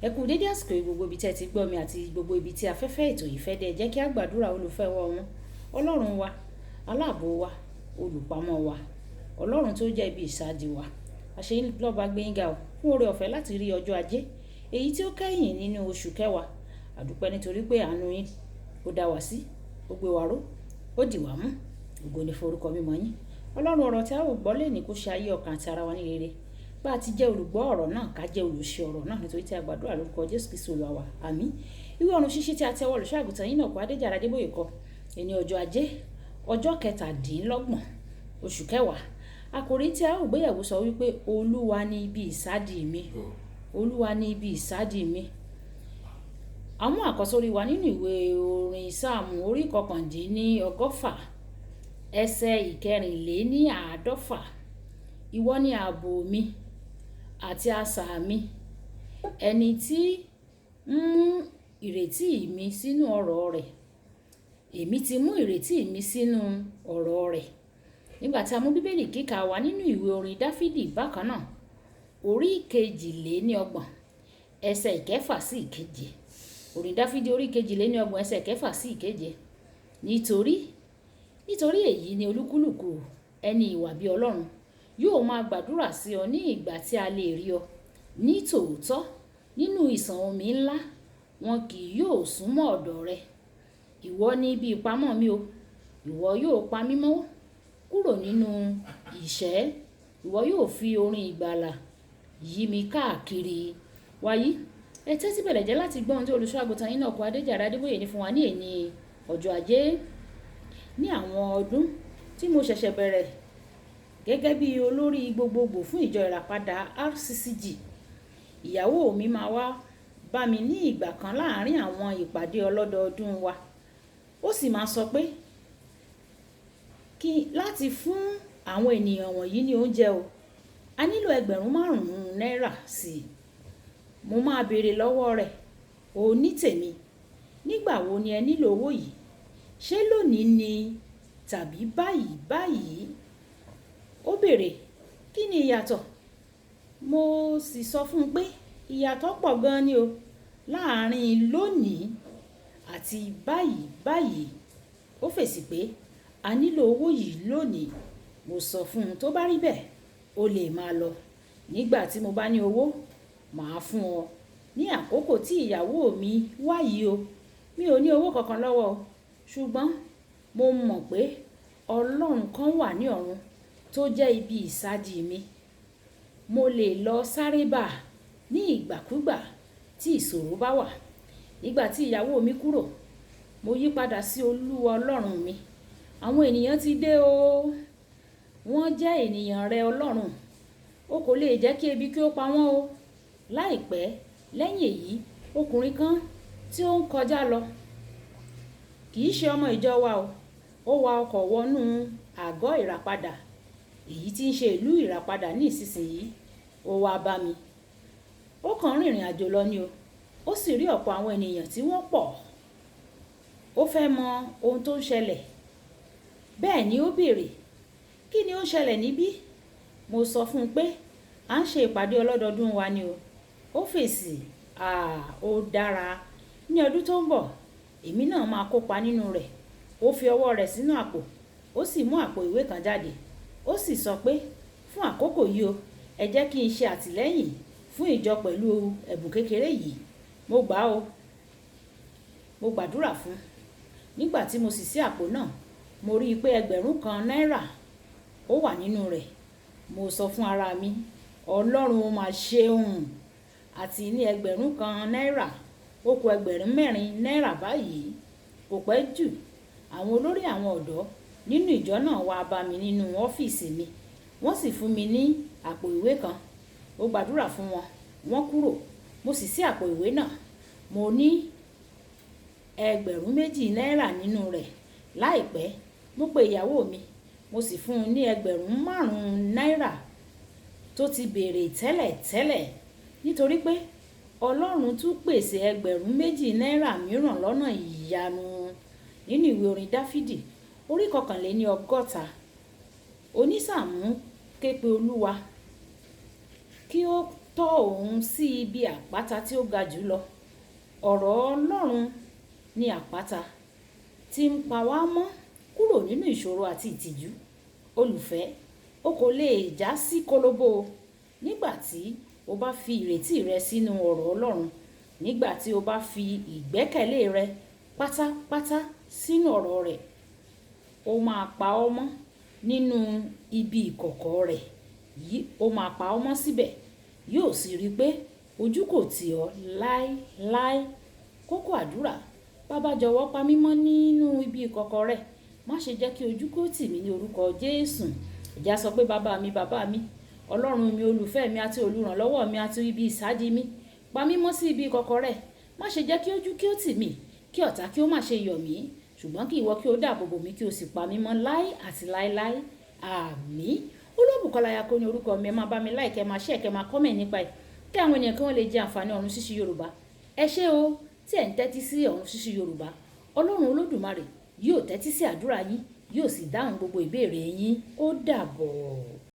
Ẹ kú dédé àsìkò gbogbo ibi tí ẹ ti gbọ́ mi àti gbogbo ibi tí afẹ́fẹ́ ètò yìí fẹ́ dé. Ẹ jẹ́ kí a gbàdúrà. Olùfẹ́ wọn Ọlọ́run wa, aláàbò wa, olùpamọ́ wa, Ọlọ́run tó jẹ́ ibi ìsádi wa. Àṣeyín lọ́ba gbẹ̀ngà o fún oore ọ̀fẹ́ láti rí ọjọ́ ajé èyí tí ó kẹ́yìn nínú oṣù kẹwàá. Àdúpẹ́ nítorí pé àánú yín ó dá wa sí, ó gbé wa ró, ó dì wá mú. Ògo ni forúkọ mímọ́ yín. Ọlọ́run, ọ̀rọ̀ tí a ó gbọ́ lẹ́ni kó ṣe ayé ọkàn àti ara wa ní rere. Bá a ti jẹ́ olùgbọ́ ọ̀rọ̀ náà, ká jẹ́ olùṣe ọ̀rọ̀ náà, nítorí tí a gbàdúrà lórúkọ Jésù Kristi Olúwa wa. Àmín. Ìwé ọ̀run ṣíṣí tí a tẹ́wọ́ olùṣọ́-àgùntàn yín náà kó Adéjàre Adébóyè kọ ẹni ọjọ́ ajé ọjọ́ 17 oṣù kẹwàá. Àkòrí tí a ó gbéyẹ̀wò sọ wípé Olúwa ni ibi ìsádi mi. Olúwa ni ibi ìsádi mi. Àwọn àkọ́sórí wa nínú ìwé orin Sáàmù orí 119 ẹsẹ̀ 450. Ìwọ ni ààbò mi àti asà mi, ẹni tí ń mú ìrètí mi sínú ọ̀rọ̀ rẹ̀. Èmi ti mú ìrètí mi sínú ọ̀rọ̀ rẹ̀. Nígbà tí a mú Bíbélì kíkà wa nínú ìwé orin Dáfídì bákan náà, orí 22 ẹsẹ̀ 6 sí 7. Orin Dáfídì orí 22 ẹsẹ̀ 6 sí 7. Nítorí èyí ni olúkúlùkù ẹni ìwà bí Ọlọ́run yóò máa gbàdúrà sí ọ ní ìgbà tí a lè rí ọ. Ní tòótọ́, nínú ìsàn omi ńlá, wọn kì yóò súnmọ́ ọ̀dọ̀ rẹ. Ìwọ ni ibi ìpamọ́ mi o. Ìwọ yóò pa mí mọ́ kúrò nínú ìṣẹ́. Ìwọ yóò fi orin ìgbàlà yí mi káàkiri. Wàyí, ẹ tẹ́tí bẹ̀lẹ̀ jẹ́ láti gbọ́ ohun tí olùṣọ́-àgùntàn yín náà kó Adéjàre Adébóyè ní fún wa ní èní ọjọ́ ajé. Ní àwọn ọdún tí mo ṣẹ̀ṣẹ̀ bẹ̀rẹ̀ gẹ́gẹ́ bí olórí gbogbogbò fún ìjọ ìràpadà RCCG, ìyàwó mi máa wá bá mi ní ìgbà kan láàárín àwọn ìpàdé ọlọ́dọọdún wa. Ó sì máa sọ pé láti fún àwọn ènìyàn wọ̀nyí ní oúnjẹ o, a nílò 5,000 náírà sí i. Mo máa béèrè lọ́wọ́ rẹ̀, ní tèmi, nígbà wo ni ẹ nílò owó yìí? Ṣé lónìí ni tàbí báyìí? Ó béèrè, kí ni ìyàtọ̀? Mo sì sọ fún un pé ìyàtọ̀ pọ̀ gan ni o láàárín lónìí àti báyìí. Ó fèsì pé a nílò owó yìí lónìí. Mo sọ fún un tó bá rí bẹ́ẹ̀, o lè máa lọ. Nígbà tí mo bá ní owó, màá fún ọ. Ní àkókò tí ìyàwó mi wá yìí o, mi ò ní owó kankan lọ́wọ́ o, ṣùgbọ́n mo mọ̀ pé Ọlọ́run kan wà ní ọ̀run tó jẹ́ ibi ìsádi mi. Mo lè lọ sáré bá ní ìgbàkúgbà tí ìṣòro bá wà. Nígbà tí ìyàwó mi kúrò, mo yí padà sí Olúwa Ọlọ́run mi. Àwọn ènìyàn ti dé o. Wọ́n jẹ́ ènìyàn rẹ Ọlọ́run. O kò lè jẹ́ kí ebi kí ó pa wọ́n o. Láìpẹ́ lẹ́yìn èyí, ọkùnrin kan tí ó ń kọjá lọ, kì í ṣe ọmọ ìjọ wa o. Ó wa ọkọ̀ wọnú àgọ́ ìràpadà, èyí tí ń ṣe ìlú ìràpadà ní ìsinsìnyí. Ó wá bá mi. Ó kàn rìnrìn àjò lọ ni o. Ó sì rí ọ̀pọ̀ àwọn ènìyàn tí wọ́n pọ̀. Ó fẹ́ mọ ohun tó ń ṣẹlẹ̀. Bẹ́ẹ̀ ni ó béèrè, kí ni ó ń ṣẹlẹ̀ níbí? Mo sọ fún un pé à ń ṣe ìpàdé ọlọ́dọọdún wa ni o. Ó fèsì, ó dára. Ní ọdún tó ń bọ̀, èmi náà máa kópa nínú rẹ̀. Ó fi ọwọ́ rẹ̀ sínú àpò, ó sì mú àpò ìwé kan jáde. Ó sì sọ pé fún àkókò yìí o, ẹ jẹ́ kí n ṣe àtìlẹ́yìn fún ìjọ pẹ̀lú ẹ̀bùn kékeré yìí. Mo gbà o. Mo gbàdúrà fún un. Nígbà tí mo sì ṣí àpò náà, mo rí i pé 1,000 náírà ó wà nínú rẹ̀. Mo sọ fún ara mi, Ọlọ́run ó máa ṣeun. Àti ní 1,000 náírà, ó kù 4,000 náírà báyìí. Kò pẹ́ jù, àwọn olórí àwọn ọ̀dọ́ nínú ìjọ náà wá bá mi nínú ọ́fíìsì mi. Wọ́n sì fún mi ní àpò ìwé kan. Mo gbàdúrà fún wọn, wọ́n kúrò. Mo sì ṣí àpò ìwé náà. Mo ní 2,000 náírà nínú rẹ̀. Láìpẹ́, mo pe ìyàwó mi. Mo sì fún un ní 5,000 náírà tó ti béèrè tẹ́lẹ̀. Nítorí pé Ọlọ́run tún pèsè 2,000 náírà mìíràn lọ́nà ìyanu. Nínú ìwé orin Dáfídì orí 61, onísáàmù ké pe Olúwa kí ó tọ́ òun sí ibi àpáta tí ó ga jù lọ. Ọ̀rọ̀ Ọlọ́run ni àpáta tí ń pa wá mọ́ kúrò nínú ìṣòro àti ìtìjú. Olùfẹ́, o kò lè já sí kólóbó nígbà tí o bá fi ìrètí rẹ sínú ọ̀rọ̀ Ọlọ́run, nígbà tí o bá fi ìgbẹ́kẹ̀lé rẹ pátápátá sínú ọ̀rọ̀ rẹ̀. Ó máa pa ọ́ mọ́ nínú ibi ìkọ̀kọ̀ rẹ̀ yìí, ó máa pa ọ́ mọ́ síbẹ̀, yóò sì rí i pé ojú kò tì ọ́ láéláé. Kókó àdúrà: Bàbá, jọ̀wọ́ pa mí mọ́ nínú ibi ìkọ̀kọ̀ rẹ̀, má ṣe jẹ́ kí ojú kó tì mí ní orúkọ Jésù. Ìjà sọ pé bàbá mi, Ọlọ́run mi, olùfẹ́ mi àti olùrànlọ́wọ́ mi àti ibi ìsádi mi, pa mí mọ́ sí ibi ìkọ̀kọ̀ rẹ̀, má ṣe jẹ́ kí ojú kí ó tì mí, kí ọ̀tá kí ó má ṣe yọ̀ mí, ṣùgbọ́n kí ìwọ kí ó dáàbò bò mí, kí o sì pa mí mọ́ láé àti láéláé. Àmín. Olúbùkọ́lá Ayako ní orúkọ mi. Ẹ máa bá mi like, ẹ máa share, ẹ máa comment nípa ẹ̀, kí àwọn ènìyàn kí wọ́n lè jẹ àǹfààní Ọ̀run Ṣíṣí Yorùbá. Ẹ ṣé o tí ẹ̀ ń tẹ́tí sí Ọ̀run Ṣíṣí Yorùbá. Ọlọ́run Olódùmarè yóò tẹ́tí sí àdúrà yín, yóò sì dáhùn gbogbo ìbéèrè yín. Ó dàbọ̀.